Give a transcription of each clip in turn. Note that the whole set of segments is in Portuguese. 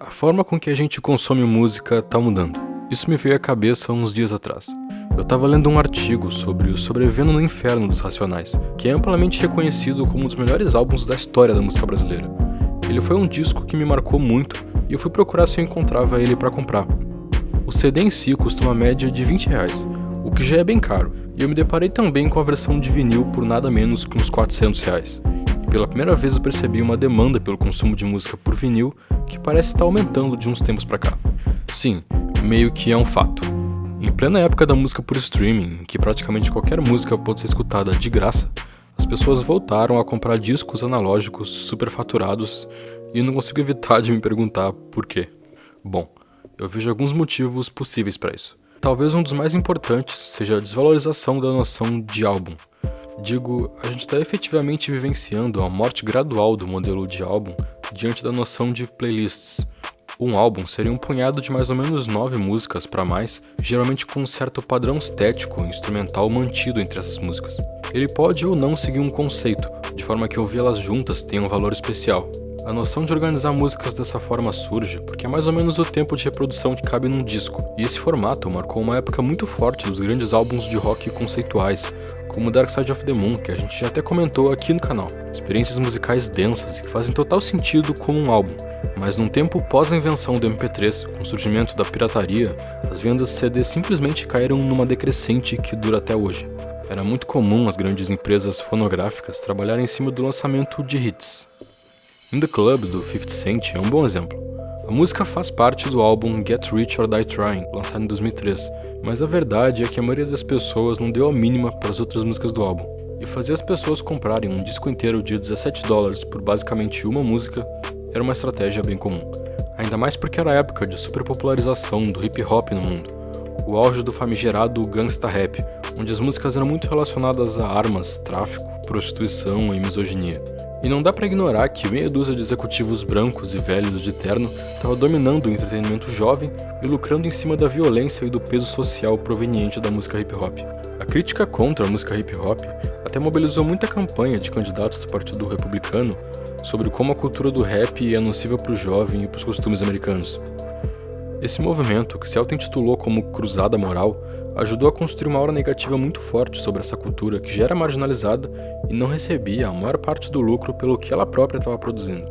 A forma com que a gente consome música tá mudando. Isso me veio à cabeça uns dias atrás. Eu tava lendo um artigo sobre o Sobrevivendo no Inferno dos Racionais, que é amplamente reconhecido como um dos melhores álbuns da história da música brasileira. Ele foi um disco que me marcou muito e eu fui procurar se eu encontrava ele para comprar. O CD em si custa uma média de R$20, o que já é bem caro, e eu me deparei também com a versão de vinil por nada menos que uns R$400. E pela primeira vez eu percebi uma demanda pelo consumo de música por vinil que parece estar aumentando de uns tempos pra cá. Sim, meio que é um fato. Em plena época da música por streaming, em que praticamente qualquer música pode ser escutada de graça, as pessoas voltaram a comprar discos analógicos superfaturados e eu não consigo evitar de me perguntar por quê. Bom, eu vejo alguns motivos possíveis para isso. Talvez um dos mais importantes seja a desvalorização da noção de álbum. Digo, a gente está efetivamente vivenciando a morte gradual do modelo de álbum diante da noção de playlists. Um álbum seria um punhado de mais ou menos 9 músicas para mais, geralmente com um certo padrão estético e instrumental mantido entre essas músicas. Ele pode ou não seguir um conceito, de forma que ouvi-las juntas tenha um valor especial. A noção de organizar músicas dessa forma surge porque é mais ou menos o tempo de reprodução que cabe num disco, e esse formato marcou uma época muito forte dos grandes álbuns de rock conceituais, como Dark Side of the Moon, que a gente já até comentou aqui no canal. Experiências musicais densas e que fazem total sentido como um álbum. Mas num tempo pós a invenção do MP3, com o surgimento da pirataria, as vendas de CD simplesmente caíram numa decrescente que dura até hoje. Era muito comum as grandes empresas fonográficas trabalharem em cima do lançamento de hits. In the Club, do 50 Cent, é um bom exemplo. A música faz parte do álbum Get Rich or Die Trying, lançado em 2003, mas a verdade é que a maioria das pessoas não deu a mínima para as outras músicas do álbum. E fazer as pessoas comprarem um disco inteiro de $17 por basicamente uma música era uma estratégia bem comum. Ainda mais porque era a época de superpopularização do hip hop no mundo, o auge do famigerado gangsta rap, onde as músicas eram muito relacionadas a armas, tráfico, prostituição e misoginia. E não dá pra ignorar que meia dúzia de executivos brancos e velhos de terno estava dominando o entretenimento jovem e lucrando em cima da violência e do peso social proveniente da música hip hop. A crítica contra a música hip hop até mobilizou muita campanha de candidatos do Partido Republicano sobre como a cultura do rap é nociva para o jovem e para os costumes americanos. Esse movimento, que se auto-intitulou como Cruzada Moral, ajudou a construir uma aura negativa muito forte sobre essa cultura que já era marginalizada e não recebia a maior parte do lucro pelo que ela própria estava produzindo.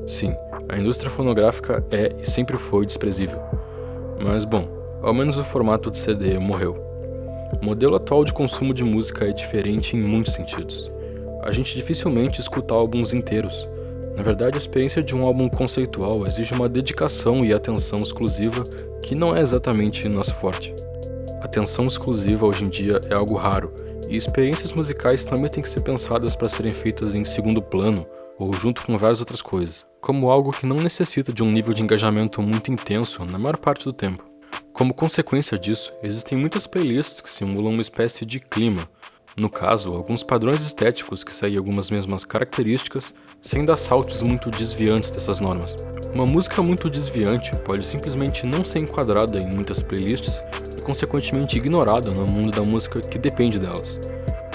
Sim, a indústria fonográfica é e sempre foi desprezível. Mas bom, ao menos o formato de CD morreu. O modelo atual de consumo de música é diferente em muitos sentidos. A gente dificilmente escuta álbuns inteiros. Na verdade, a experiência de um álbum conceitual exige uma dedicação e atenção exclusiva que não é exatamente nosso forte. Atenção exclusiva hoje em dia é algo raro, e experiências musicais também têm que ser pensadas para serem feitas em segundo plano ou junto com várias outras coisas, como algo que não necessita de um nível de engajamento muito intenso na maior parte do tempo. Como consequência disso, existem muitas playlists que simulam uma espécie de clima, no caso, alguns padrões estéticos que seguem algumas mesmas características, sem dar saltos muito desviantes dessas normas. Uma música muito desviante pode simplesmente não ser enquadrada em muitas playlists e consequentemente ignorada no mundo da música que depende delas.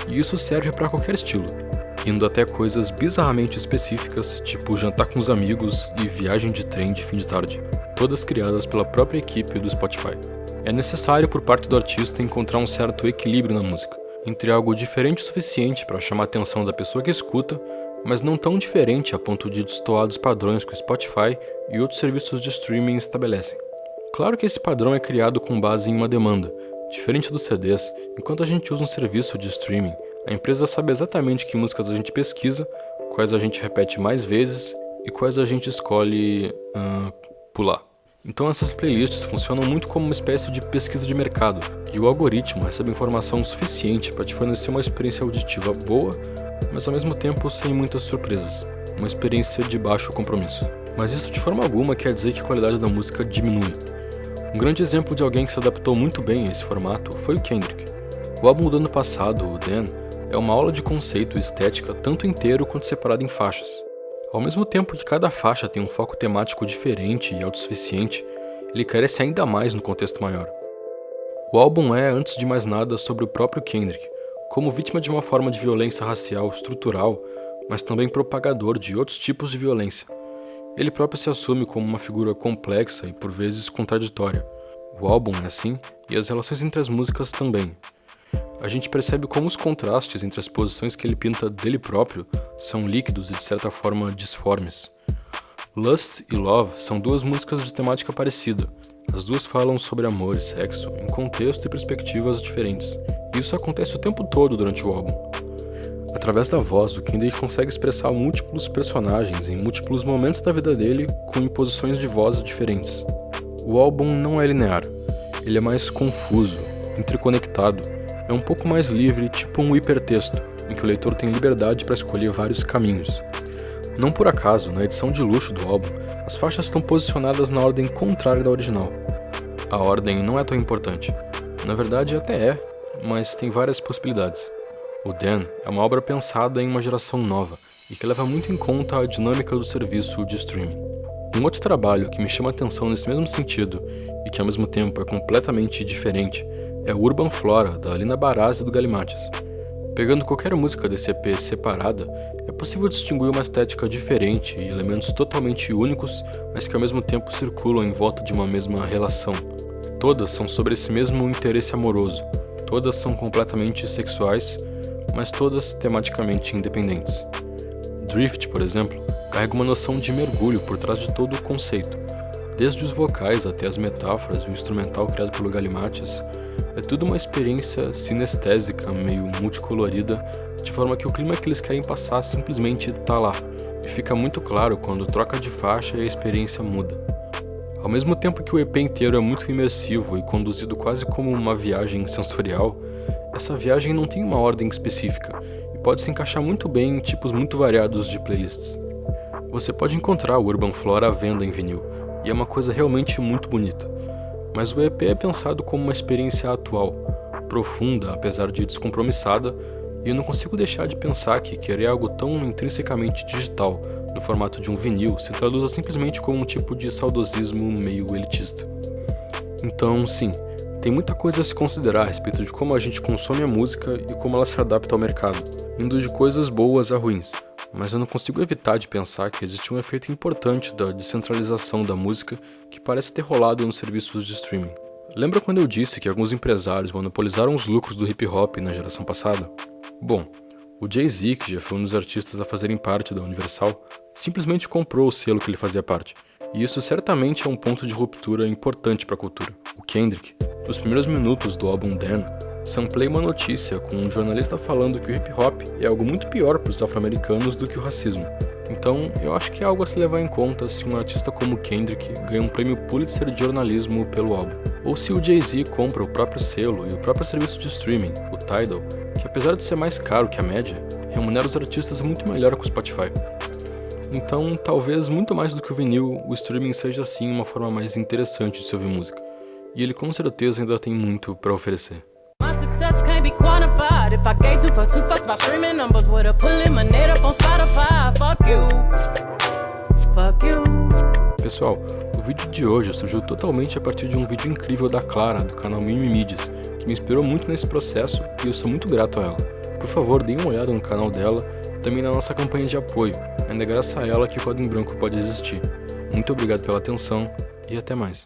E isso serve para qualquer estilo, indo até coisas bizarramente específicas, tipo jantar com os amigos e viagem de trem de fim de tarde, todas criadas pela própria equipe do Spotify. É necessário por parte do artista encontrar um certo equilíbrio na música, entre algo diferente o suficiente para chamar a atenção da pessoa que escuta, mas não tão diferente a ponto de destoar dos padrões que o Spotify e outros serviços de streaming estabelecem. Claro que esse padrão é criado com base em uma demanda. Diferente dos CDs, enquanto a gente usa um serviço de streaming, a empresa sabe exatamente que músicas a gente pesquisa, quais a gente repete mais vezes e quais a gente escolhe pular. Então essas playlists funcionam muito como uma espécie de pesquisa de mercado, e o algoritmo recebe informação suficiente para te fornecer uma experiência auditiva boa, mas ao mesmo tempo sem muitas surpresas, uma experiência de baixo compromisso. Mas isso de forma alguma quer dizer que a qualidade da música diminui. Um grande exemplo de alguém que se adaptou muito bem a esse formato foi o Kendrick. O álbum do ano passado, o Dan, é uma aula de conceito e estética tanto inteiro quanto separado em faixas. Ao mesmo tempo que cada faixa tem um foco temático diferente e autossuficiente, ele carece ainda mais no contexto maior. O álbum é, antes de mais nada, sobre o próprio Kendrick, como vítima de uma forma de violência racial estrutural, mas também propagador de outros tipos de violência. Ele próprio se assume como uma figura complexa e por vezes contraditória. O álbum é assim, e as relações entre as músicas também. A gente percebe como os contrastes entre as posições que ele pinta dele próprio são líquidos e de certa forma disformes. Lust e Love são duas músicas de temática parecida. As duas falam sobre amor e sexo em contexto e perspectivas diferentes. E isso acontece o tempo todo durante o álbum. Através da voz, o Kendrick consegue expressar múltiplos personagens em múltiplos momentos da vida dele com imposições de voz diferentes. O álbum não é linear. Ele é mais confuso, interconectado, é um pouco mais livre, tipo um hipertexto, em que o leitor tem liberdade para escolher vários caminhos. Não por acaso, na edição de luxo do álbum, as faixas estão posicionadas na ordem contrária da original. A ordem não é tão importante. Na verdade, até é, mas tem várias possibilidades. O Dan é uma obra pensada em uma geração nova e que leva muito em conta a dinâmica do serviço de streaming. Um outro trabalho que me chama a atenção nesse mesmo sentido e que ao mesmo tempo é completamente diferente é o Urban Flora, da Alina Baraz e do Galimatias. Pegando qualquer música desse EP separada, é possível distinguir uma estética diferente e elementos totalmente únicos, mas que ao mesmo tempo circulam em volta de uma mesma relação. Todas são sobre esse mesmo interesse amoroso, todas são completamente sexuais, mas todas tematicamente independentes. Drift, por exemplo, carrega uma noção de mergulho por trás de todo o conceito. Desde os vocais até as metáforas e o instrumental criado pelo Galimatias, é tudo uma experiência sinestésica, meio multicolorida, de forma que o clima que eles querem passar simplesmente tá lá, e fica muito claro quando troca de faixa e a experiência muda. Ao mesmo tempo que o EP inteiro é muito imersivo e conduzido quase como uma viagem sensorial, essa viagem não tem uma ordem específica e pode se encaixar muito bem em tipos muito variados de playlists. Você pode encontrar o Urban Flora à venda em vinil, e é uma coisa realmente muito bonita. Mas o EP é pensado como uma experiência atual, profunda, apesar de descompromissada, e eu não consigo deixar de pensar que querer algo tão intrinsecamente digital, no formato de um vinil, se traduza simplesmente como um tipo de saudosismo meio elitista. Então, sim, tem muita coisa a se considerar a respeito de como a gente consome a música e como ela se adapta ao mercado, indo de coisas boas a ruins. Mas eu não consigo evitar de pensar que existe um efeito importante da descentralização da música que parece ter rolado nos serviços de streaming. Lembra quando eu disse que alguns empresários monopolizaram os lucros do hip hop na geração passada? Bom, o Jay-Z, que já foi um dos artistas a fazerem parte da Universal, simplesmente comprou o selo que ele fazia parte. E isso certamente é um ponto de ruptura importante para a cultura. O Kendrick, nos primeiros minutos do álbum Dan, samplei uma notícia com um jornalista falando que o hip-hop é algo muito pior para os afro-americanos do que o racismo. Então, eu acho que é algo a se levar em conta se um artista como Kendrick ganha um prêmio Pulitzer de jornalismo pelo álbum. Ou se o Jay-Z compra o próprio selo e o próprio serviço de streaming, o Tidal, que apesar de ser mais caro que a média, remunera os artistas muito melhor que o Spotify. Então, talvez muito mais do que o vinil, o streaming seja sim uma forma mais interessante de se ouvir música. E ele com certeza ainda tem muito para oferecer. Success can't be quantified. If I gave two fucks about streaming numbers, would have put Lemonade up on Spotify. Fuck you. Fuck you. Pessoal, o vídeo de hoje surgiu totalmente a partir de um vídeo incrível da Clara, do canal Mimi Mídias, que me inspirou muito nesse processo e eu sou muito grato a ela. Por favor, deem uma olhada no canal dela e também na nossa campanha de apoio. Ainda é graças a ela que o Código em Branco pode existir. Muito obrigado pela atenção e até mais.